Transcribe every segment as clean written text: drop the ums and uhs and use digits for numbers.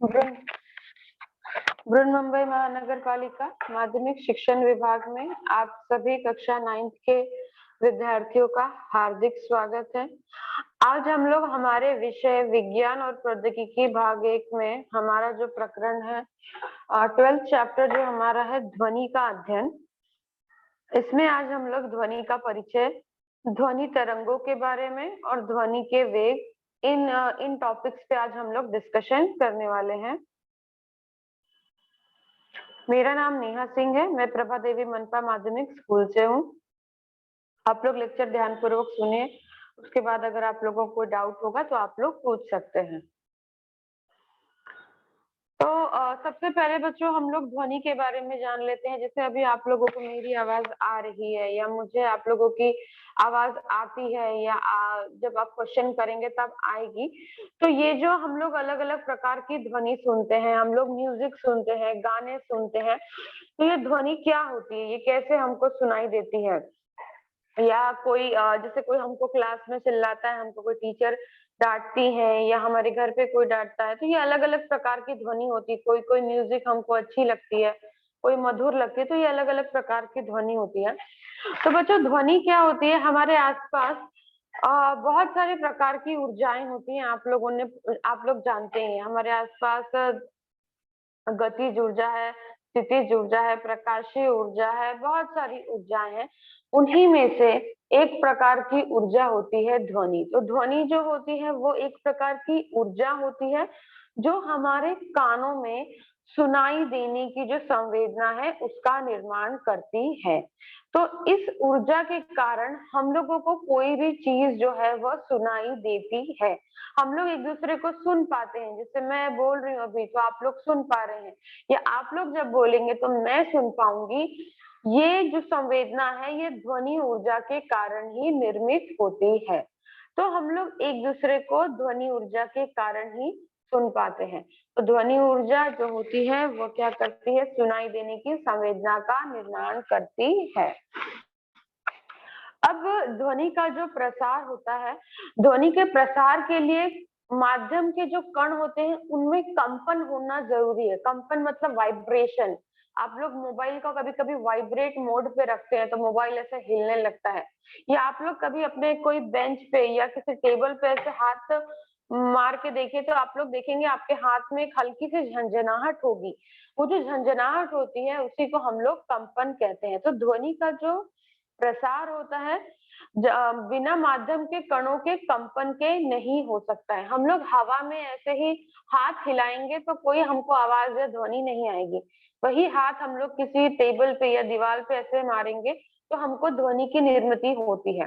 बृहन बृहन्मुंबई महानगर पालिका माध्यमिक शिक्षण विभाग में आप सभी कक्षा 9th के विद्यार्थियों का हार्दिक स्वागत है। आज हम लोग हमारे विषय विज्ञान और प्रौद्योगिकी भाग 1 में हमारा जो प्रकरण है 12th चैप्टर जो हमारा है ध्वनि का अध्ययन, इसमें आज हम लोग ध्वनि का परिचय, ध्वनि तरंगों के बारे में और ध्वनि के वेग, इन टॉपिक्स पे आज हम लोग डिस्कशन करने वाले हैं। मेरा नाम नेहा सिंह है, मैं प्रभा देवी मनपा माध्यमिक स्कूल से हूँ। आप लोग लेक्चर ध्यानपूर्वक सुनिए, उसके बाद अगर आप लोगों को कोई डाउट होगा तो आप लोग पूछ सकते हैं। तो सबसे पहले बच्चों हम लोग ध्वनि के बारे में जान लेते हैं। जैसे अभी आप लोगों को मेरी आवाज आ रही है या मुझे आप लोगों की आवाज आती है या जब आप क्वेश्चन करेंगे तब आएगी, तो ये जो हम लोग अलग अलग प्रकार की ध्वनि सुनते हैं, हम लोग म्यूजिक सुनते हैं, गाने सुनते हैं, तो ये ध्वनि क्या होती है, ये कैसे हमको सुनाई देती है। या कोई जैसे कोई हमको क्लास में चिल्लाता है, हमको कोई टीचर डांटती है या हमारे घर पे कोई डांटता है, तो ये अलग अलग प्रकार की ध्वनि होती है। कोई कोई म्यूजिक हमको अच्छी लगती है, कोई मधुर लगती है, तो ये अलग अलग प्रकार की ध्वनि होती है। तो बच्चों ध्वनि क्या होती है, हमारे आसपास बहुत सारे प्रकार की ऊर्जाएं होती हैं। आप लोग जानते हैं हमारे आसपास गतिज ऊर्जा है, स्थितिज ऊर्जा है, प्रकाशीय ऊर्जा है, बहुत सारी ऊर्जाएं हैं। उन्हीं में से एक प्रकार की ऊर्जा होती है ध्वनि। तो ध्वनि जो होती है वो एक प्रकार की ऊर्जा होती है जो हमारे कानों में सुनाई देने की जो संवेदना है उसका निर्माण करती है। तो इस ऊर्जा के कारण हम लोगों को कोई भी चीज जो है वह सुनाई देती है। हम लोग एक दूसरे को सुन पाते हैं, जैसे मैं बोल रही हूँ अभी तो आप लोग सुन पा रहे हैं, या आप लोग जब बोलेंगे तो मैं सुन पाऊंगी। ये जो संवेदना है ये ध्वनि ऊर्जा के कारण ही निर्मित होती है। तो हम लोग एक दूसरे को ध्वनि ऊर्जा के कारण ही सुन पाते हैं। तो ध्वनि ऊर्जा जो होती है वो क्या करती है, सुनाई देने की संवेदना का निर्माण करती है। अब ध्वनि का जो प्रसार होता है, ध्वनि के प्रसार के लिए माध्यम के जो कण होते हैं उनमें कंपन होना जरूरी है। कंपन मतलब वाइब्रेशन। आप लोग मोबाइल का कभी कभी वाइब्रेट मोड पे रखते हैं तो मोबाइल ऐसे हिलने लगता है, या आप लोग कभी अपने कोई बेंच पे या किसी टेबल पे ऐसे हाथ मार के देखिए तो आप लोग देखेंगे आपके हाथ में एक हल्की सी झंझनाहट होगी। वो जो झंझनाहट होती है उसी को हम लोग कंपन कहते हैं। तो ध्वनि का जो प्रसार होता है बिना माध्यम के कणों के कंपन के नहीं हो सकता है। हम लोग हवा में ऐसे ही हाथ हिलाएंगे तो कोई हमको आवाज या ध्वनि नहीं आएगी। वही हाथ हम लोग किसी टेबल पे या दीवार पे ऐसे मारेंगे तो हमको ध्वनि की निर्मिति होती है।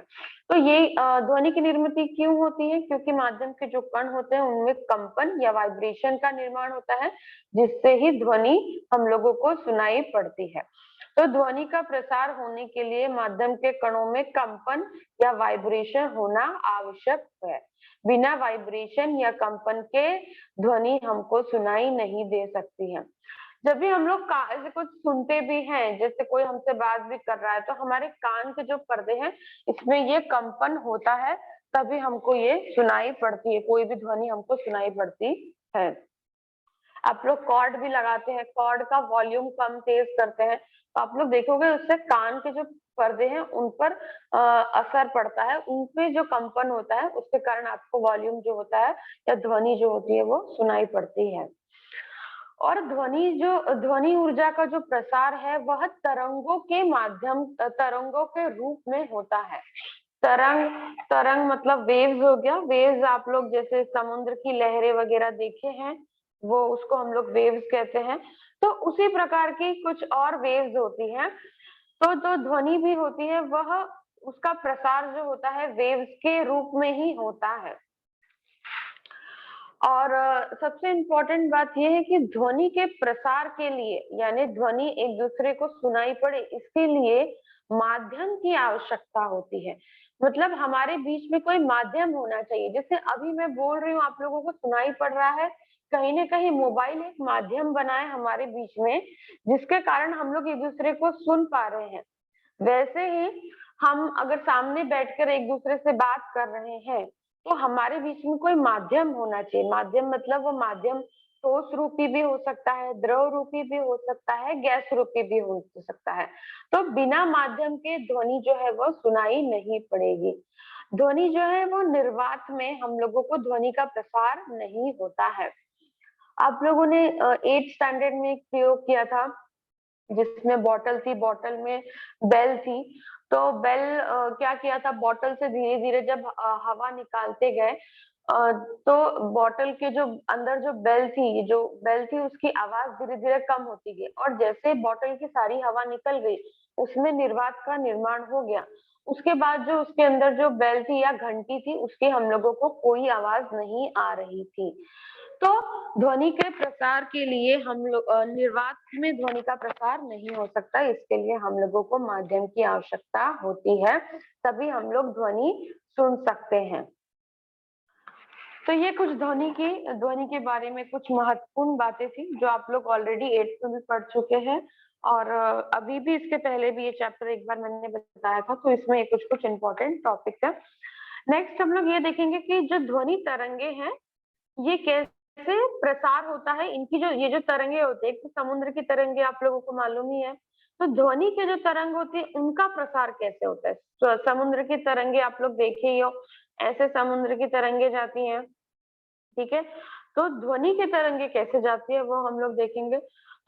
तो ये ध्वनि की निर्मिति क्यों होती है, क्योंकि माध्यम के जो कण होते हैं उनमें कंपन या वाइब्रेशन का निर्माण होता है, जिससे ही ध्वनि हम लोगों को सुनाई पड़ती है। तो ध्वनि का प्रसार होने के लिए माध्यम के कणों में कंपन या वाइब्रेशन होना आवश्यक है। बिना वाइब्रेशन या कंपन के ध्वनि हमको सुनाई नहीं दे सकती है। जब भी हम लोग ऐसे कुछ सुनते भी हैं, जैसे कोई हमसे बात भी कर रहा है, तो हमारे कान के जो पर्दे हैं इसमें ये कंपन होता है, तभी हमको ये सुनाई पड़ती है, कोई भी ध्वनि हमको सुनाई पड़ती है। आप लोग कॉर्ड भी लगाते हैं, कॉर्ड का वॉल्यूम कम तेज करते हैं तो आप लोग देखोगे उससे कान के जो पर्दे हैं उन पर असर पड़ता है, उनपे जो कंपन होता है उसके कारण आपको वॉल्यूम जो होता है या ध्वनि जो होती है वो सुनाई पड़ती है। और ध्वनि ऊर्जा का जो प्रसार है वह तरंगों के रूप में होता है। तरंग मतलब वेव्स हो गया। वेव्स आप लोग जैसे समुद्र की लहरें वगैरह देखे हैं, वो उसको हम लोग वेव्स कहते हैं। तो उसी प्रकार की कुछ और वेव्स होती हैं। तो जो ध्वनि भी होती है वह उसका प्रसार जो होता है वेव्स के रूप में ही होता है। और सबसे इम्पोर्टेंट बात यह है कि ध्वनि के प्रसार के लिए, यानी ध्वनि एक दूसरे को सुनाई पड़े, इसके लिए माध्यम की आवश्यकता होती है। मतलब हमारे बीच में कोई माध्यम होना चाहिए। जैसे अभी मैं बोल रही हूँ, आप लोगों को सुनाई पड़ रहा है, कहीं ना कहीं मोबाइल एक माध्यम बना है हमारे बीच में, जिसके कारण हम लोग एक दूसरे को सुन पा रहे हैं। वैसे ही हम अगर सामने बैठकर एक दूसरे से बात कर रहे हैं तो हमारे बीच में कोई माध्यम होना चाहिए। माध्यम मतलब वो माध्यम ठोस रूपी भी हो सकता है, द्रव रूपी भी हो सकता है, गैस रूपी भी हो सकता है। तो बिना माध्यम के ध्वनि जो है वो सुनाई नहीं पड़ेगी। ध्वनि जो है वो निर्वात में हम लोगों को ध्वनि का प्रसार नहीं होता है। आप लोगों ने 8th स्टैंडर्ड में एक प्रयोग किया था जिसमें बॉटल थी, बॉटल में बेल थी। तो बेल क्या किया था, बॉटल से धीरे धीरे जब हवा निकालते गए तो बॉटल के जो अंदर जो बेल थी उसकी आवाज धीरे धीरे कम होती गई, और जैसे बॉटल की सारी हवा निकल गई उसमें निर्वात का निर्माण हो गया। उसके बाद जो उसके अंदर जो बेल थी या घंटी थी उसकी हम लोगों को कोई आवाज नहीं आ रही थी। तो ध्वनि के प्रसार के लिए हम लोग निर्वात में ध्वनि का प्रसार नहीं हो सकता, इसके लिए हम लोगों को माध्यम की आवश्यकता होती है, तभी हम लोग ध्वनि सुन सकते हैं। तो ये कुछ ध्वनि के बारे में कुछ महत्वपूर्ण बातें थी जो आप लोग ऑलरेडी 8th में भी पढ़ चुके हैं, और अभी भी इसके पहले भी ये चैप्टर एक बार मैंने बताया था, तो इसमें कुछ कुछ इंपॉर्टेंट टॉपिक है। नेक्स्ट हम लोग ये देखेंगे कि जो ध्वनि तरंगे हैं ये कैसे प्रसार होता है। इनकी जो ये जो तरंगे होते हैं, एक तो समुद्र की तरंगे आप लोगों को मालूम ही है, तो ध्वनि के जो तरंग होती है उनका प्रसार कैसे होता है। तो समुद्र की तरंगे आप लोग देखे ही हो, ऐसे समुद्र की तरंगे जाती हैं, ठीक है। तो ध्वनि की तरंगे कैसे जाती है वो हम लोग देखेंगे।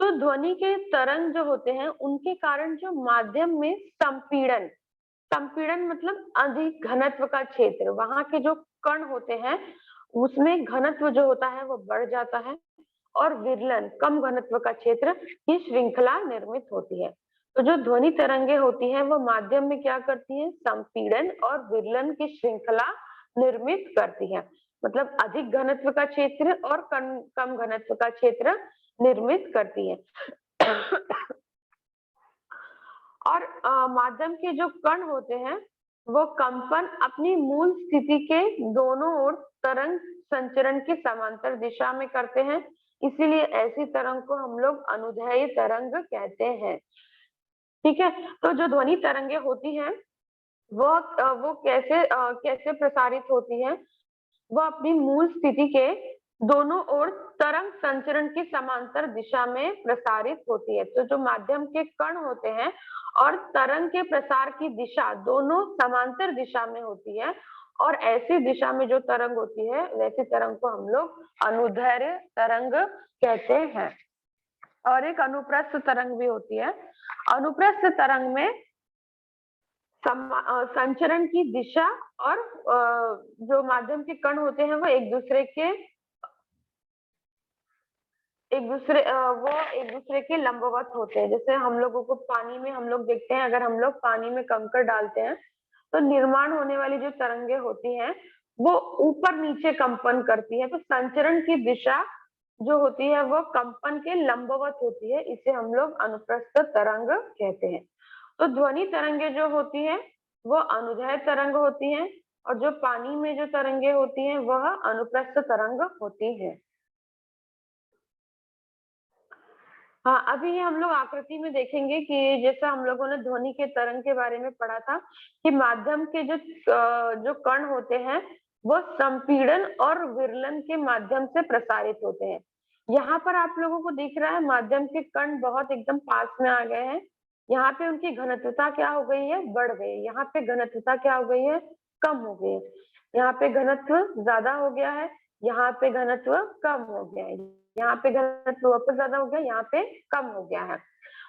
तो ध्वनि के तरंग जो होते हैं उनके कारण जो माध्यम में संपीड़न, संपीड़न मतलब अधिक घनत्व का क्षेत्र, वहां के जो कण होते हैं उसमें घनत्व जो होता है वो बढ़ जाता है, और विरलन कम घनत्व का क्षेत्र की श्रृंखला निर्मित होती है। तो जो ध्वनि तरंगे होती हैं वो माध्यम में क्या करती हैं, संपीड़न और विरलन की श्रृंखला निर्मित करती है। मतलब अधिक घनत्व का क्षेत्र और कम घनत्व का क्षेत्र निर्मित करती है। और माध्यम के जो कण होते हैं वो कंपन अपनी मूल स्थिति के दोनों ओर तरंग संचरण की समांतर दिशा में करते हैं, इसीलिए ऐसी तरंग को हम लोग अनुदैर्ध्य तरंग कहते हैं। ठीक है। तो जो ध्वनि तरंगे होती हैं वो कैसे प्रसारित होती है, वह अपनी मूल स्थिति के दोनों ओर तरंग संचरण की समांतर दिशा में प्रसारित होती है। तो जो माध्यम के कण होते हैं और तरंग के प्रसार की दिशा दोनों समांतर दिशा में होती है, और ऐसी दिशा में जो तरंग होती है वैसी तरंग को हम लोग अनुदैर्ध्य तरंग कहते हैं। और एक अनुप्रस्थ तरंग भी होती है। अनुप्रस्थ तरंग में संचरण की दिशा और जो माध्यम के कण होते हैं वो एक दूसरे के लंबवत होते हैं। जैसे हम लोगों को पानी में हम लोग देखते हैं, अगर हम लोग पानी में कंकड़ डालते हैं तो निर्माण होने वाली जो तरंगे होती हैं वो ऊपर नीचे कंपन करती है। तो संचरण की दिशा जो होती है वो कंपन के लंबवत होती है, इसे हम लोग अनुप्रस्थ तरंग कहते हैं। तो ध्वनि तरंगे जो होती है वो अनुदैर्ध्य तरंग होती हैं, और जो पानी में जो तरंगे होती हैं वह अनुप्रस्थ तरंग होती हैं। हाँ, अभी हम लोग आकृति में देखेंगे कि जैसा हम लोगों ने ध्वनि के तरंग के बारे में पढ़ा था कि माध्यम के जो कण होते हैं वो संपीड़न और विरलन के माध्यम से प्रसारित होते हैं। यहाँ पर आप लोगों को दिख रहा है माध्यम के कण बहुत एकदम पास में आ गए हैं। यहाँ पे उनकी घनत्वता क्या हो गई है, बढ़ गई। यहाँ पे घनत्वता क्या हो गई है, कम हो गई है। यहाँ पे घनत्व ज्यादा हो गया है, यहाँ पे घनत्व कम हो गया है। यहाँ पे घनत्व वापस ज्यादा हो गया, यहाँ पे कम हो गया है।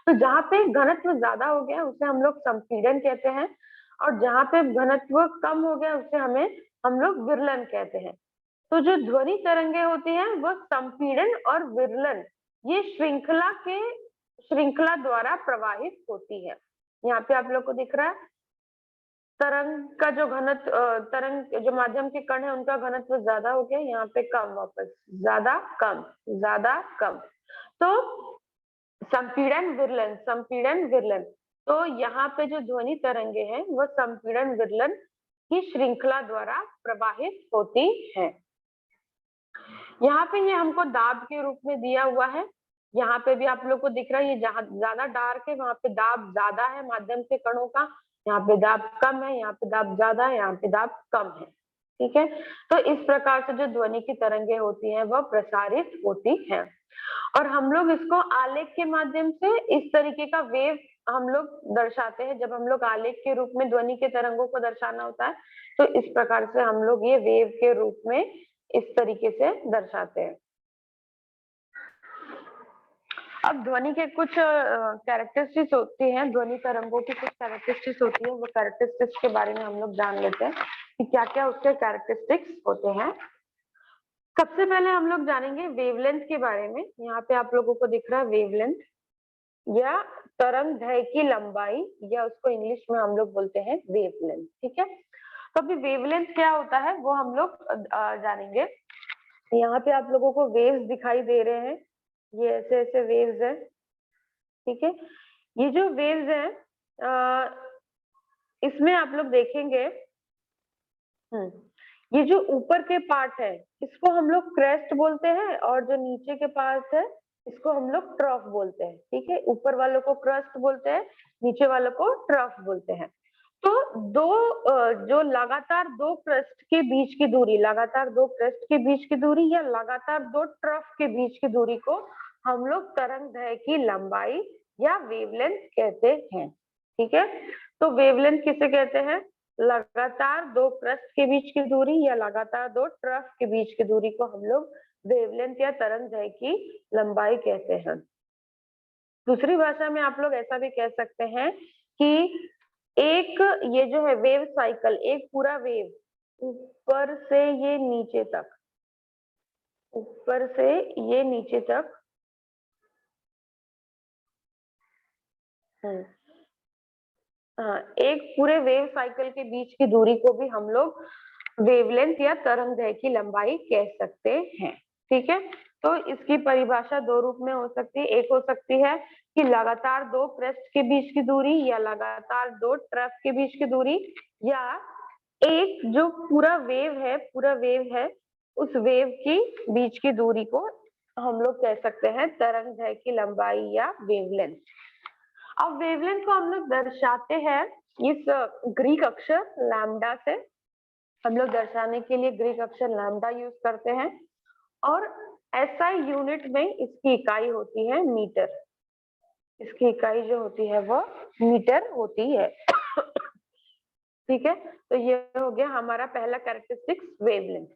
तो जहाँ पे घनत्व ज्यादा हो गया उसे हम लोग संपीड़न कहते हैं, और जहाँ पे घनत्व कम हो गया उसे हम लोग विरलन कहते हैं। तो जो ध्वनि तरंगे होती हैं वो संपीड़न और विरलन ये श्रृंखला द्वारा प्रवाहित होती है। यहाँ पे आप लोग को दिख रहा है तरंग का जो तरंग जो माध्यम के कण है उनका घनत्व ज्यादा हो गया, यहाँ पे कम, वापस ज्यादा कम ज्यादा कम। तो संपीड़न विरलन। तो यहाँ पे जो ध्वनि तरंगे हैं वो संपीड़न विरलन की श्रृंखला द्वारा प्रवाहित होती है। यहाँ पे ये हमको दाब के रूप में दिया हुआ है। यहाँ पे भी आप लोग को दिख रहा है, ये जहाँ ज्यादा डार्क है वहां पे दाब ज्यादा है माध्यम के कणों का, यहाँ पे दाब कम है, यहाँ पे दाब ज्यादा है, यहाँ पे दाब कम है। ठीक है। तो इस प्रकार से जो ध्वनि की तरंगे होती हैं वह प्रसारित होती हैं, और हम लोग इसको आलेख के माध्यम से इस तरीके का वेव हम लोग दर्शाते हैं। जब हम लोग आलेख के रूप में ध्वनि के तरंगों को दर्शाना होता है तो इस प्रकार से हम लोग ये वेव के रूप में इस तरीके से दर्शाते हैं। अब ध्वनि के कुछ कैरेक्टरिस्टिक्स होती हैं, ध्वनि तरंगों की कुछ कैरेक्टरिस्टिक्स होती है, वो कैरेक्टरिस्टिक्स के बारे में हम लोग जान लेते हैं कि क्या क्या उसके कैरेक्टरिस्टिक्स होते हैं। सबसे पहले हम लोग जानेंगे वेवलेंथ के बारे में। यहाँ पे आप लोगों को दिख रहा है वेवलेंथ या तरंग दैर्घ्य की लंबाई, या उसको इंग्लिश में हम लोग बोलते हैं वेवलेंथ। ठीक है, तो अभी वेवलेंथ क्या होता है वो हम लोग जानेंगे। यहाँ पे आप लोगों को वेव्स दिखाई दे रहे हैं, ये ऐसे ऐसे वेव्स है। ठीक है, ये जो वेव्स है इसमें आप लोग देखेंगे ये जो ऊपर के पार्ट है इसको हम लोग क्रेस्ट बोलते हैं, और जो नीचे के पार्ट है इसको हम लोग ट्रफ बोलते हैं। ठीक है, ऊपर वालों को क्रस्ट बोलते हैं, नीचे वालों को ट्रफ बोलते हैं। तो जो लगातार दो क्रस्ट के बीच की दूरी, लगातार दो क्रस्ट के बीच की दूरी या लगातार दो ट्रफ के बीच की दूरी को हम लोग तरंग दैर्घ्य की लंबाई या वेवलेंथ कहते हैं। ठीक है, तो वेवलेंथ किसे कहते हैं? लगातार दो क्रस्ट के बीच की दूरी या लगातार दो ट्रफ के बीच की दूरी को हम लोग वेवलेंथ या तरंग दैर्घ्य की लंबाई कहते हैं। दूसरी भाषा में आप लोग ऐसा भी कह सकते हैं कि एक ये जो है वेव साइकिल, एक पूरा वेव ऊपर से ये नीचे तक, ऊपर से ये नीचे तक हाँ, एक पूरे वेव साइकिल के बीच की दूरी को भी हम लोग वेवलेंथ या तरंग दैर्घ्य की लंबाई कह सकते हैं। ठीक है, तो इसकी परिभाषा दो रूप में हो सकती है। एक हो सकती है कि लगातार दो क्रेस्ट के बीच की दूरी या लगातार दो ट्रफ के बीच की दूरी, या एक जो पूरा वेव है उस वेव की बीच की दूरी को हम लोग कह सकते हैं तरंग दैर्घ्य की लंबाई या वेवलेंथ। अब वेवलेंथ को हम लोग दर्शाते हैं इस ग्रीक अक्षर लैम्डा से। हम लोग दर्शाने के लिए ग्रीक अक्षर लैम्डा यूज करते हैं, और एसआई यूनिट में इसकी इकाई होती है मीटर। इसकी इकाई जो होती है वो मीटर होती है। ठीक है, तो ये हो गया हमारा पहला कैरेक्टरिस्टिक्स वेवलेंथ।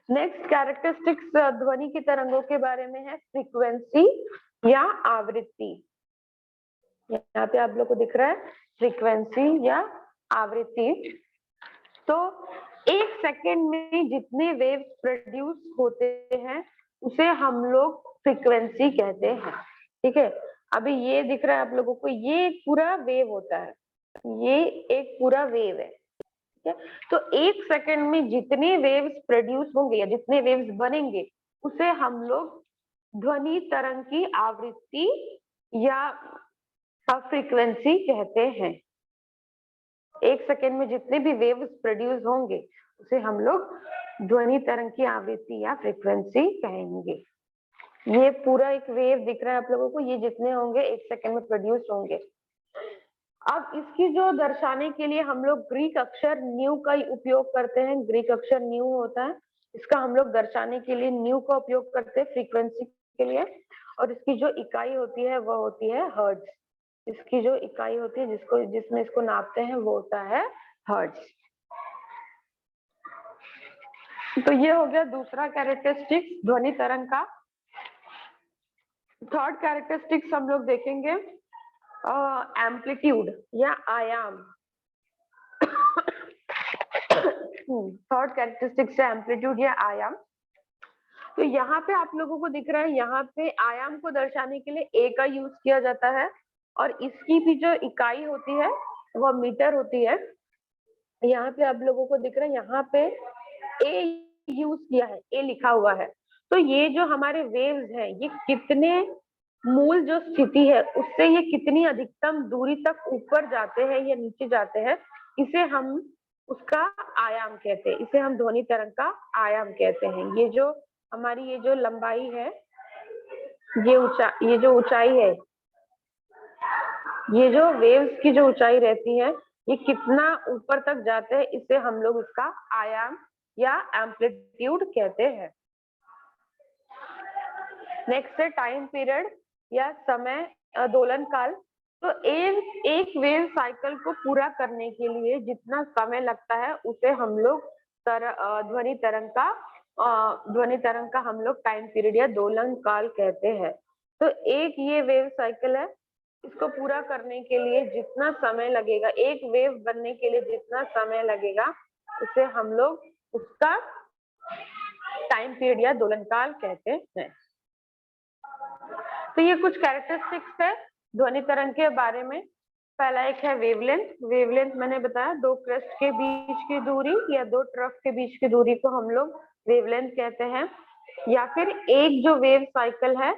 नेक्स्ट कैरेक्टरिस्टिक्स ध्वनि की तरंगों के बारे में है फ्रीक्वेंसी या आवृत्ति। यहाँ पे आप लोग को दिख रहा है फ्रीक्वेंसी या आवृत्ति। तो एक सेकेंड में जितने वेव्स प्रोड्यूस होते हैं उसे हम लोग फ्रीक्वेंसी कहते हैं। ठीक है, अभी ये दिख रहा है आप लोगों को, ये एक पूरा वेव होता है, ये एक पूरा वेव है। ठीक है, तो एक सेकेंड में जितने वेव्स प्रोड्यूस होंगे या जितने वेव्स बनेंगे उसे हम लोग ध्वनि तरंग की आवृत्ति या फ्रीक्वेंसी कहते हैं। एक सेकेंड में जितने भी वेव्स प्रोड्यूस होंगे उसे हम लोग ध्वनि तरंग की आवृत्ति या फ्रीक्वेंसी कहेंगे। ये पूरा एक वेव दिख रहा है आप लोगों को, ये जितने होंगे एक सेकेंड में प्रोड्यूस होंगे। अब इसकी जो दर्शाने के लिए हम लोग ग्रीक अक्षर न्यू का उपयोग करते हैं। ग्रीक अक्षर न्यू होता है, इसका हम लोग दर्शाने के लिए न्यू का उपयोग करते हैं फ्रीक्वेंसी के लिए, और इसकी जो इकाई होती है वह होती है हर्ट्ज। इसकी जो इकाई होती है जिसमें इसको नापते हैं वो होता है हर्ट्ज। तो ये हो गया दूसरा कैरेक्टरिस्टिक्स ध्वनि तरंग का। थर्ड कैरेक्टरिस्टिक्स हम लोग देखेंगे एम्पलीट्यूड या आयाम। थर्ड कैरेक्टरिस्टिक्स है एम्पलीट्यूड या आयाम। तो यहाँ पे आप लोगों को दिख रहा है, यहाँ पे आयाम को दर्शाने के लिए ए का यूज किया जाता है, और इसकी भी जो इकाई होती है वह मीटर होती है। यहाँ पे आप लोगों को दिख रहा है, यहाँ पे ए यूज किया है, ए लिखा हुआ है। तो ये जो हमारे वेव्स हैं ये कितने मूल जो स्थिति है उससे ये कितनी अधिकतम दूरी तक ऊपर जाते हैं या नीचे जाते हैं, इसे हम उसका आयाम कहते हैं, इसे हम ध्वनि तरंग का आयाम कहते हैं। ये जो हमारी ये जो लंबाई है, ये जो ऊंचाई है, ये जो वेव्स की जो ऊंचाई रहती है ये कितना ऊपर तक जाते हैं, इसे हम लोग इसका आयाम या एम्पलीट्यूड कहते हैं। नेक्स्ट है टाइम पीरियड या समय दोलन काल। तो एक वेव साइकिल को पूरा करने के लिए जितना समय लगता है उसे हम लोग ध्वनि तरंग का हम लोग टाइम पीरियड या दोलन काल कहते हैं। तो एक ये वेव साइकिल है, इसको पूरा करने के लिए जितना समय लगेगा, एक वेव बनने के लिए जितना समय लगेगा, उसे हम लोग उसका टाइम पीरियड या दोलन काल कहते हैं। तो ये कुछ कैरेक्टरिस्टिक्स है ध्वनि तरंग के बारे में। पहला एक है वेवलेंथ। वेवलेंथ मैंने बताया, दो क्रेस्ट के बीच की दूरी या दो ट्रफ के बीच की दूरी को हम लोग वेवलेंथ कहते हैं। या फिर एक जो वेव साइकिल है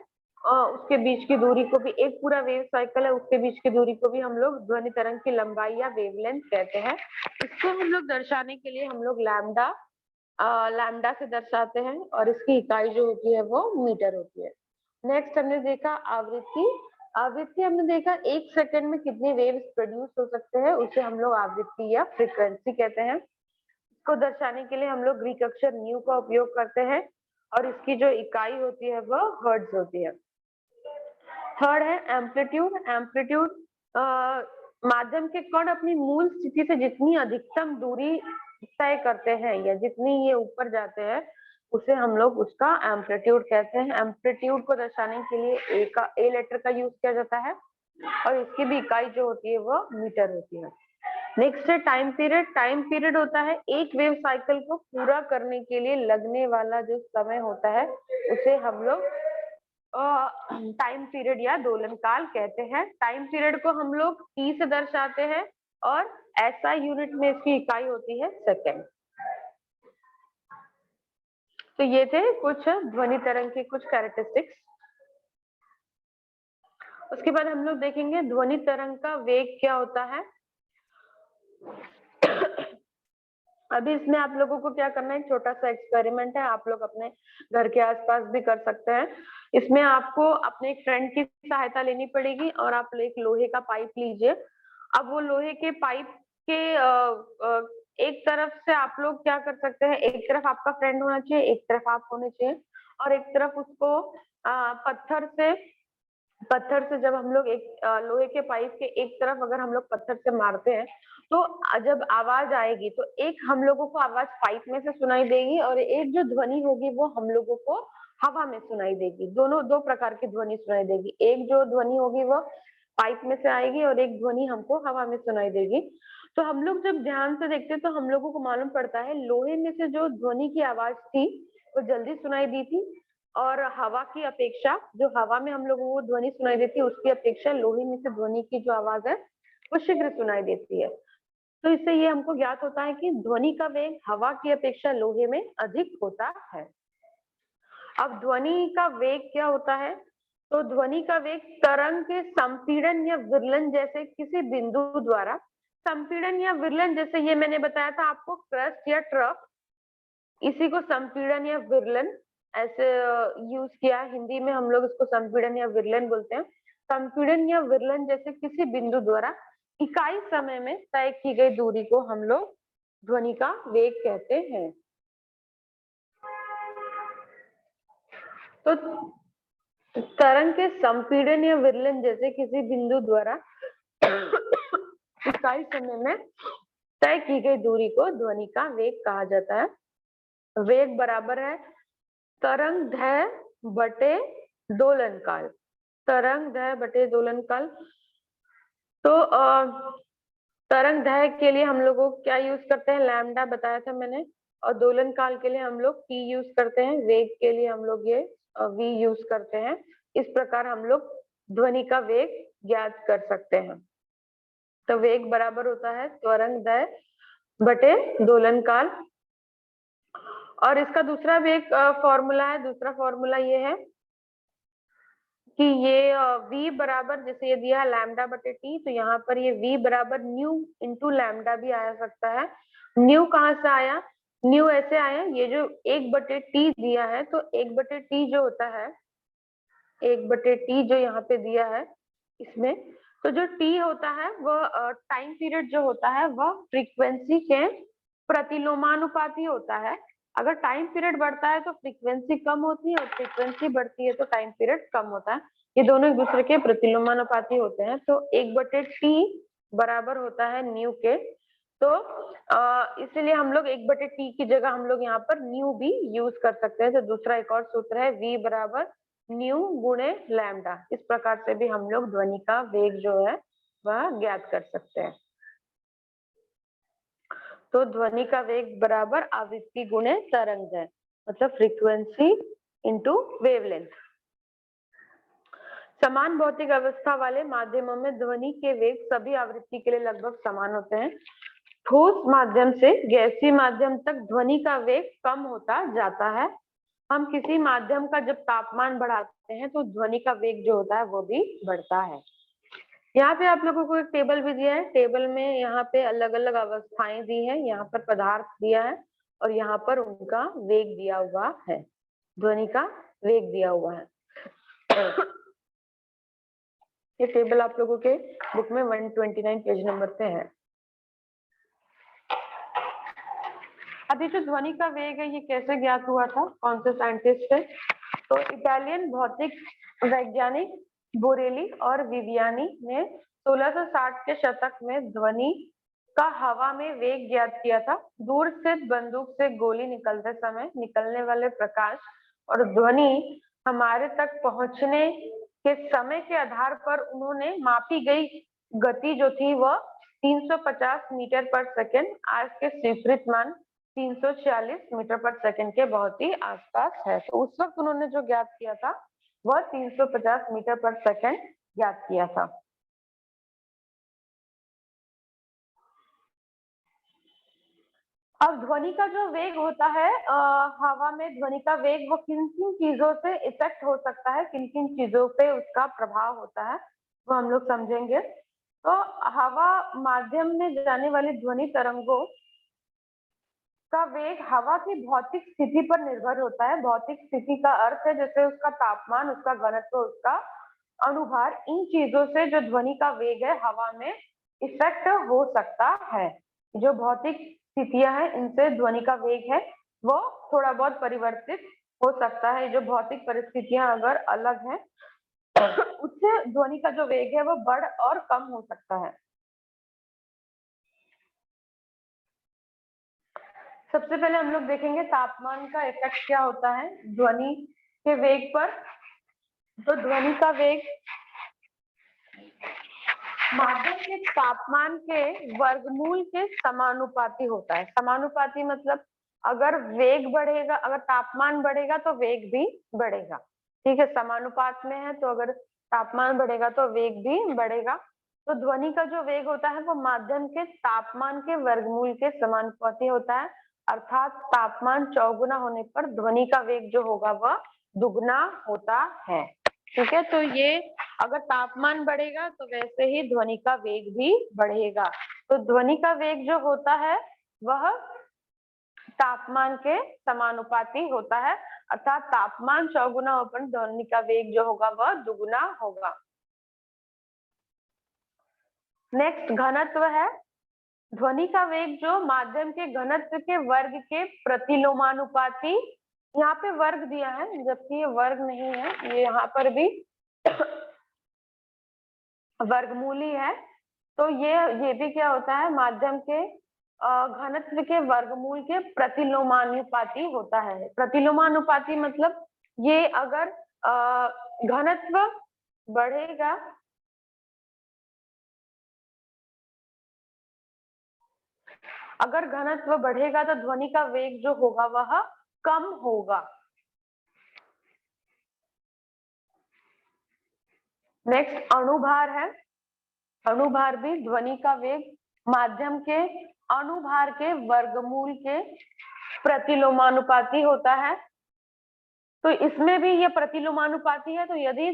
उसके बीच की दूरी को भी, एक पूरा वेव साइकिल है उसके बीच की दूरी को भी हम लोग ध्वनि तरंग की लंबाई या वेवलेंथ कहते हैं। इसको हम लोग दर्शाने के लिए हम लोग लैम्डा से दर्शाते हैं और इसकी इकाई जो होती है वो मीटर होती है। नेक्स्ट हमने देखा आवृत्ति। आवृत्ति हमने देखा 1 सेकंड में कितने वेव्स प्रोड्यूस हो सकते हैं, उसे हम लोग आवृत्ति या फ्रीक्वेंसी कहते हैं। इसको दर्शाने के लिए हम लोग ग्रीक अक्षर न्यू का उपयोग करते हैं और इसकी जो इकाई होती है वह हर्ट्ज होती है। थर्ड है एम्पलीट्यूड। एम्पलीट्यूड माध्यम के कण अपनी मूल स्थिति से जितनी अधिकतम दूरी तय करते हैं या जितनी ये ऊपर जाते हैं उसे हम लोग उसका एम्पलीट्यूड कहते हैं। एम्पलीट्यूड को दर्शाने के लिए ए लेटर का यूज किया जाता है और इसकी भी इकाई जो होती है वो मीटर होती है। नेक्स्ट है टाइम पीरियड। टाइम पीरियड होता है एक वेव साइकिल को पूरा करने के लिए लगने वाला जो समय होता है उसे हम लोग टाइम पीरियड या दोलन काल कहते हैं। टाइम पीरियड को हम लोग टी से दर्शाते हैं और ऐसा यूनिट में इसकी इकाई होती है सेकेंड। तो ये थे कुछ ध्वनि तरंग के कुछ कैरेक्टरिस्टिक्स। उसके बाद हम लोग देखेंगे ध्वनि तरंग का वेग क्या होता है। अभी इसमें आप लोगों को क्या करना है, एक छोटा सा एक्सपेरिमेंट है, आप लोग अपने घर के आसपास भी कर सकते हैं। इसमें आपको अपने एक फ्रेंड की सहायता लेनी पड़ेगी और आप एक लोहे का पाइप लीजिए। अब वो लोहे के पाइप के एक तरफ से आप लोग क्या कर सकते हैं, एक तरफ आपका फ्रेंड होना चाहिए, एक तरफ आप होने चाहिए और एक तरफ उसको पत्थर से जब हम लोग एक लोहे के पाइप के एक तरफ अगर हम लोग पत्थर से मारते हैं तो जब आवाज आएगी तो एक हम लोगों को आवाज पाइप में से सुनाई देगी और एक जो ध्वनि होगी वो हम लोगों को हवा में सुनाई देगी। दोनों दो प्रकार की ध्वनि सुनाई देगी, एक जो ध्वनि होगी वो पाइप में से आएगी और एक ध्वनि हमको हवा में सुनाई देगी। तो हम लोग जब ध्यान से देखते हैं तो हम लोगों को मालूम पड़ता है लोहे में से जो ध्वनि की आवाज थी वो जल्दी सुनाई दी थी और हवा की अपेक्षा, जो हवा में हम लोगों को ध्वनि सुनाई देती है उसकी अपेक्षा लोहे में से ध्वनि की जो आवाज है वो शीघ्र सुनाई देती है। तो इससे ये हमको ज्ञात होता है कि ध्वनि का वेग हवा की अपेक्षा लोहे में अधिक होता है। अब ध्वनि का वेग क्या होता है, तो ध्वनि का वेग तरंग के संपीड़न या विरलन जैसे किसी बिंदु द्वारा, संपीड़न या विरलन जैसे ये मैंने बताया था आपको क्रस्ट या ट्रफ, इसी को संपीड़न या विरलन ऐसे यूज किया। हिंदी में हम लोग इसको संपीड़न या विरलन बोलते हैं। संपीड़न या विरलन जैसे किसी बिंदु द्वारा इकाई समय में तय की गई दूरी को हम लोग ध्वनि का वेग कहते हैं। तो तरंग के संपीड़न या विरलन जैसे किसी बिंदु द्वारा इकाई समय में तय की गई दूरी को ध्वनि का वेग कहा जाता है। वेग बराबर है तरंग दैर्घ्य बटे दोलन काल। तरंग दैर्घ्य बटे दोलन काल। तो तरंग दैर्घ्य के लिए हम लोगों को क्या यूज करते हैं, लैम्डा बताया था मैंने, और दोलन काल के लिए हम लोग टी यूज करते हैं, वेग के लिए हम लोग ये वी यूज करते हैं। इस प्रकार हम लोग ध्वनि का वेग ज्ञात कर सकते हैं। तो वेग बराबर होता है तरंग दैर्घ्य बटे दोलन काल। और इसका दूसरा भी एक फॉर्मूला है, दूसरा फॉर्मूला ये है कि ये v बराबर, जैसे ये दिया है लैम्डा बटे टी, तो यहाँ पर ये v बराबर न्यू इंटू लैम्डा भी आ सकता है। न्यू कहाँ से आया, न्यू ऐसे आया, ये जो 1/t दिया है तो 1/t जो होता है, 1/t जो यहाँ पे दिया है इसमें, तो जो टी होता है वह टाइम पीरियड जो होता है वह फ्रीक्वेंसी के प्रतिलोमानुपाती होता है। अगर टाइम पीरियड बढ़ता है तो फ्रीक्वेंसी कम होती है और फ्रीक्वेंसी बढ़ती है तो टाइम पीरियड कम होता है। ये दोनों एक दूसरे के प्रतिलोमानुपाती होते हैं। तो 1/t बराबर होता है न्यू के। तो इसीलिए हम लोग 1/t की जगह हम लोग यहाँ पर न्यू भी यूज कर सकते हैं। तो दूसरा एक और सूत्र है v बराबर न्यू गुणे लैम्डा। इस प्रकार से भी हम लोग ध्वनि का वेग जो है वह ज्ञात कर सकते हैं। तो ध्वनि का वेग बराबर आवृत्ति गुणे तरंग, मतलब फ्रीक्वेंसी इंटू वेवलेंथ। समान भौतिक अवस्था वाले माध्यमों में ध्वनि के वेग सभी आवृत्ति के लिए लगभग समान होते हैं। ठोस माध्यम से गैसीय माध्यम तक ध्वनि का वेग कम होता जाता है। हम किसी माध्यम का जब तापमान बढ़ाते हैं तो ध्वनि का वेग जो होता है वो भी बढ़ता है। यहाँ पे आप लोगों को एक टेबल भी दिया है। टेबल में यहाँ पे अलग अलग अवस्थाएं दी है, यहाँ पर पदार्थ दिया है और यहाँ पर उनका वेग दिया हुआ है, ध्वनि का वेग दिया हुआ है। ये टेबल आप लोगों के बुक में 129 पेज नंबर पे है। अब ये जो ध्वनि का वेग है ये कैसे ज्ञात हुआ था, कौन से साइंटिस्ट है? तो इटालियन भौतिक वैज्ञानिक बोरेली और विवियानी ने 1660 के शतक में ध्वनि का हवा में वेग ज्ञात किया था। दूर स्थित बंदूक से गोली निकलते समय निकलने वाले प्रकाश और ध्वनि हमारे तक पहुंचने के समय के आधार पर उन्होंने मापी गई गति जो थी वह 350 मीटर पर सेकेंड, आज के स्वीकृत मान 346 मीटर पर सेकंड के बहुत ही आसपास है। तो उस वक्त उन्होंने जो ज्ञात किया था वह 350 मीटर पर सेकंड ज्ञात किया था। अब ध्वनि का जो वेग होता है हवा में ध्वनि का वेग वो किन किन चीजों से इफेक्ट हो सकता है, किन किन चीजों पे उसका प्रभाव होता है वो हम लोग समझेंगे। तो हवा माध्यम में जाने वाली ध्वनि तरंगों का वेग हवा की भौतिक स्थिति पर निर्भर होता है। भौतिक स्थिति का अर्थ है जैसे उसका तापमान, उसका घनत्व, उसका अणुभार, इन चीजों से जो ध्वनि का वेग है हवा में इफेक्ट हो सकता है। जो भौतिक स्थितियां हैं इनसे ध्वनि का वेग है वो थोड़ा बहुत परिवर्तित हो सकता है। जो भौतिक परिस्थितियां अगर अलग हैं उससे ध्वनि का जो वेग है वो बढ़ और कम हो सकता है। सबसे पहले हम लोग देखेंगे तापमान का इफेक्ट क्या होता है ध्वनि के वेग पर। तो ध्वनि का वेग माध्यम के तापमान के वर्गमूल के समानुपाती होता है। समानुपाती मतलब अगर वेग बढ़ेगा, अगर तापमान बढ़ेगा तो वेग भी बढ़ेगा। ठीक है, समानुपात में है तो अगर तापमान बढ़ेगा तो वेग भी बढ़ेगा। तो ध्वनि का जो वेग होता है वो माध्यम के तापमान के वर्गमूल के समानुपाती होता है। अर्थात तापमान चौगुना होने पर ध्वनि का वेग जो होगा वह दुगना होता है। ठीक है, तो ये अगर तापमान बढ़ेगा तो वैसे ही ध्वनि का वेग भी बढ़ेगा। तो ध्वनि का वेग जो होता है वह तापमान के समानुपाती होता है, अर्थात तापमान चौगुना होने पर ध्वनि का वेग जो होगा वह दुगुना होगा। नेक्स्ट घनत्व है। ध्वनि का वेग जो माध्यम के घनत्व के वर्ग के प्रतिलोमानुपाती, यहाँ पे वर्ग दिया है जबकि ये वर्ग नहीं है, ये यहाँ पर भी वर्गमूली है। तो ये भी क्या होता है माध्यम के घनत्व के वर्गमूल के प्रतिलोमानुपाती होता है। प्रतिलोमानुपाती मतलब ये अगर घनत्व बढ़ेगा अगर घनत्व बढ़ेगा तो ध्वनि का वेग जो होगा वह कम होगा। नेक्स्ट अणुभार है। अणुभार भी ध्वनि का वेग माध्यम के अणुभार के वर्गमूल के प्रतिलोमानुपाती होता है। तो इसमें भी ये प्रतिलोमानुपाती है। तो यदि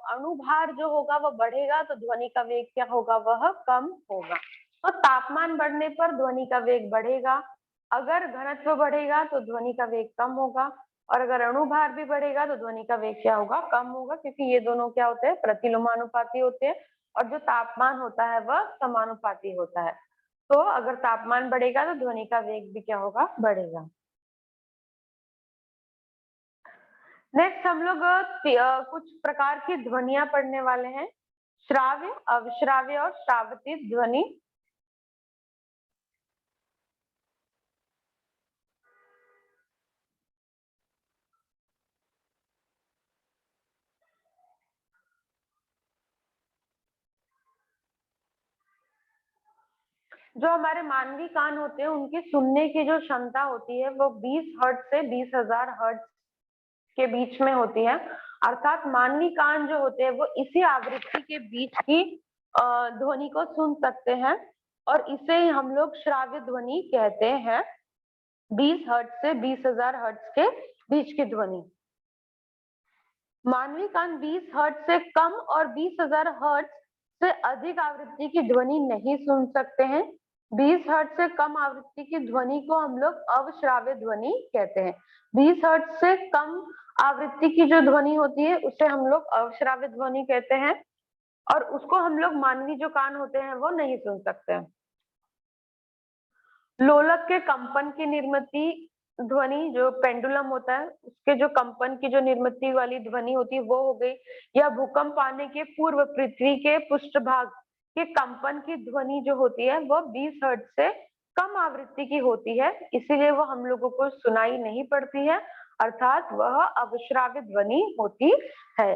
अणुभार जो होगा वह बढ़ेगा तो ध्वनि का वेग क्या होगा वह कम होगा। तो तापमान बढ़ने पर ध्वनि का वेग बढ़ेगा, अगर घनत्व बढ़ेगा तो ध्वनि का वेग कम होगा, और अगर अणुभार भी बढ़ेगा तो ध्वनि का वेग क्या होगा कम होगा, क्योंकि ये दोनों क्या होते हैं प्रतिलोमानुपाती होते हैं। और जो तापमान होता है वह समानुपाती होता है। तो अगर तापमान बढ़ेगा तो ध्वनि का वेग भी क्या होगा, बढ़ेगा। नेक्स्ट हम लोग कुछ प्रकार की ध्वनियां पढ़ने वाले हैं। श्राव्य, अविश्राव्य और श्रावतित ध्वनि। जो हमारे मानवी कान होते हैं उनकी सुनने की जो क्षमता होती है वो 20 हर्ट्ज से 20,000 हर्ट्ज के बीच में होती है। अर्थात मानवी कान जो होते हैं वो इसी आवृत्ति के बीच की ध्वनि को सुन सकते हैं और इसे हम लोग श्राव्य ध्वनि कहते हैं। 20 हर्ट्ज से 20,000 हर्ट्ज के बीच की ध्वनि। मानवी कान 20 हर्ट्ज से कम और 20,000 हर्ट्ज से अधिक आवृत्ति की ध्वनि नहीं सुन सकते हैं। 20 हर्ट्ज से कम आवृत्ति की ध्वनि को हम लोग अवश्राव्य ध्वनि कहते हैं। 20 हर्ट्ज से कम आवृत्ति की जो ध्वनि होती है उसे हम लोग अवश्राव्य ध्वनि कहते हैं और उसको हम लोग मानवी जो कान होते हैं वो नहीं सुन सकते हैं। लोलक के कंपन की निर्मिति ध्वनि, जो पेंडुलम होता है उसके जो कंपन की जो निर्मिति वाली ध्वनि होती है वो हो गई, या भूकंप आने के पूर्व पृथ्वी के पृष्ठभाग के कंपन की ध्वनि जो होती है वो 20 हर्ट्ज से कम आवृत्ति की होती है, इसीलिए वो हम लोगों को सुनाई नहीं पड़ती है, अर्थात वह अविश्राव्य ध्वनि होती है।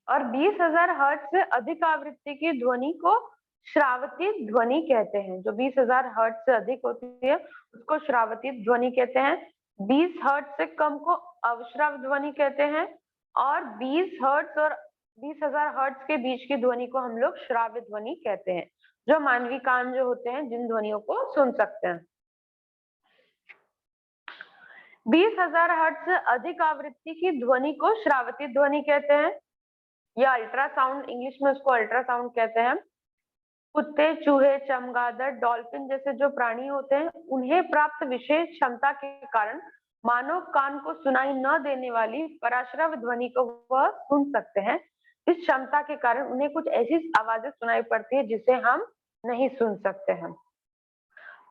और 20,000 हर्ट्ज से अधिक आवृत्ति की ध्वनि को श्रावतित ध्वनि कहते हैं। जो 20,000 हर्ट्ज से अधिक होती है उसको श्रावतित ध्वनि कहते हैं। 20 हर्ट्ज से कम को अविश्राव्य ध्वनि कहते हैं और 20 हर्ट्ज और 20,000 हर्ट्ज के बीच की ध्वनि को हम लोग श्राव्य ध्वनि कहते हैं, जो मानवी कान जो होते हैं जिन ध्वनियों को सुन सकते हैं। 20,000 हर्ट्ज से अधिक आवृत्ति की ध्वनि को श्रावतित ध्वनि कहते हैं, या अल्ट्रासाउंड, इंग्लिश में उसको अल्ट्रासाउंड कहते हैं। कुत्ते, चूहे, चमगादड़, डॉल्फिन जैसे जो प्राणी होते हैं उन्हें प्राप्त विशेष क्षमता के कारण मानव कान को सुनाई न देने वाली पराश्रव्य ध्वनि को वह सुन सकते हैं। इस क्षमता के कारण उन्हें कुछ ऐसी आवाजें सुनाई पड़ती है जिसे हम नहीं सुन सकते हैं।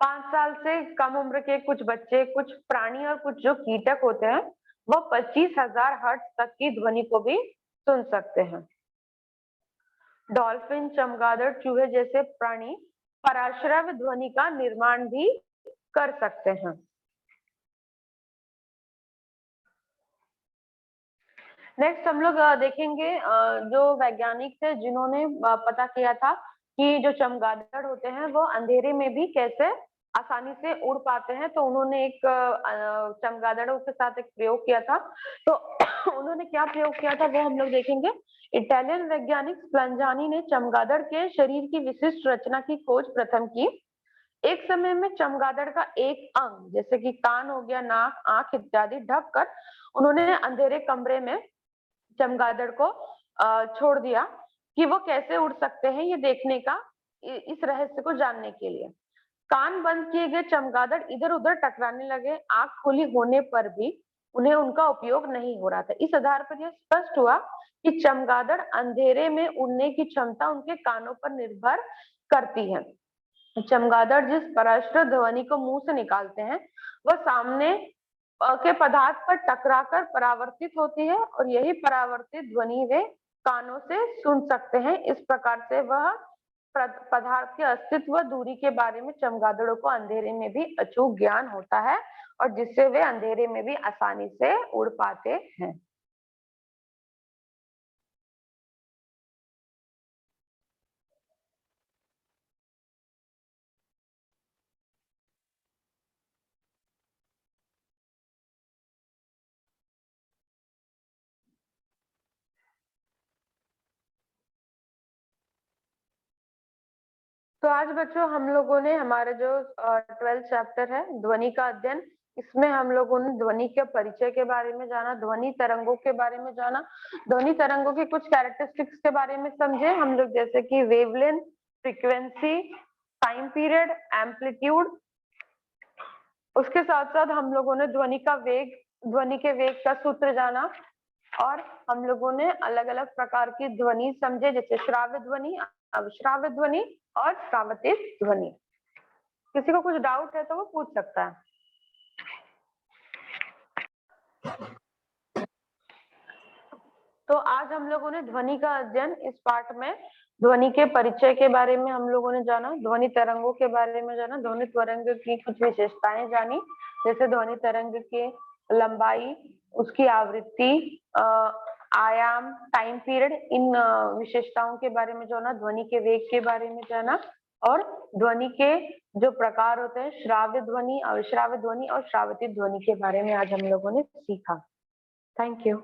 5 साल से कम उम्र के कुछ बच्चे, कुछ प्राणी और कुछ जो कीटक होते हैं वो 25,000 हर्ट्ज तक की ध्वनि को भी सुन सकते हैं। डॉल्फिन, चमगादड़, चूहे जैसे प्राणी पराश्रव्य ध्वनि का निर्माण भी कर सकते हैं। नेक्स्ट हम लोग देखेंगे जो वैज्ञानिक थे जिन्होंने पता किया था कि जो चमगादड़ होते हैं वो अंधेरे में भी कैसे आसानी से उड़ पाते हैं, तो उन्होंने एक चमगादड़ों के साथ एक प्रयोग किया था। तो उन्होंने क्या प्रयोग किया था वो हम लोग देखेंगे। इटालियन वैज्ञानिक स्पलंजानी ने चमगादड़ के शरीर की विशिष्ट रचना की खोज प्रथम की। एक समय में चमगादड़ का एक अंग जैसे कि कान हो गया, नाक, आंख इत्यादि ढककर उन्होंने अंधेरे कमरे में चमगादड़ को छोड़ दिया कि वो कैसे उड़ सकते हैं, ये देखने का, इस रहस्य को जानने के लिए। कान बंद किए गए चमगादड़ इधर उधर टकराने लगे। आंख खुली होने पर भी उन्हें उनका उपयोग नहीं हो रहा था। इस आधार पर यह स्पष्ट हुआ कि चमगादड़ अंधेरे में उड़ने की क्षमता उनके कानों पर निर्भर करती है। चमगादड़ जिस पराश्र ध्वनि को मुंह से निकालते हैं वह सामने के पदार्थ पर टकराकर परावर्तित होती है और यही परावर्तित ध्वनि वे कानों से सुन सकते हैं। इस प्रकार से वह पदार्थ के अस्तित्व, दूरी के बारे में चमगादड़ों को अंधेरे में भी अचूक ज्ञान होता है और जिससे वे अंधेरे में भी आसानी से उड़ पाते हैं। तो आज बच्चों हम लोगों ने हमारा जो 12th चैप्टर है ध्वनि का अध्ययन, इसमें हम लोगों ने ध्वनि के परिचय के बारे में जाना, ध्वनि तरंगों के बारे में जाना, ध्वनि तरंगों के कुछ कैरेक्टरिस्टिक्स के बारे में समझे हम लोग, जैसे कि wavelength, frequency, time period, amplitude. उसके साथ साथ हम लोगों ने ध्वनि का वेग, ध्वनि के वेग का सूत्र जाना, और हम लोगों ने अलग अलग प्रकार की ध्वनि समझे, जैसे श्राव्य ध्वनि, अविश्राव्य ध्वनि और श्रावतित ध्वनि। किसी को कुछ डाउट है तो वो पूछ सकता है। तो आज हम लोगों ने ध्वनि का अध्ययन, इस पाठ में ध्वनि के परिचय के बारे में हम लोगों ने जाना, ध्वनि तरंगों के बारे में जाना, ध्वनि तरंग की कुछ विशेषताएं जानी, जैसे ध्वनि तरंग की लंबाई, उसकी आवृत्ति, आयाम, टाइम पीरियड, इन विशेषताओं के बारे में जाना, ध्वनि के वेग के बारे में जाना, और ध्वनि के जो प्रकार होते हैं, श्राव्य ध्वनि, अविश्राव्य ध्वनि और श्रावतित ध्वनि के बारे में आज हम लोगों ने सीखा। Thank you.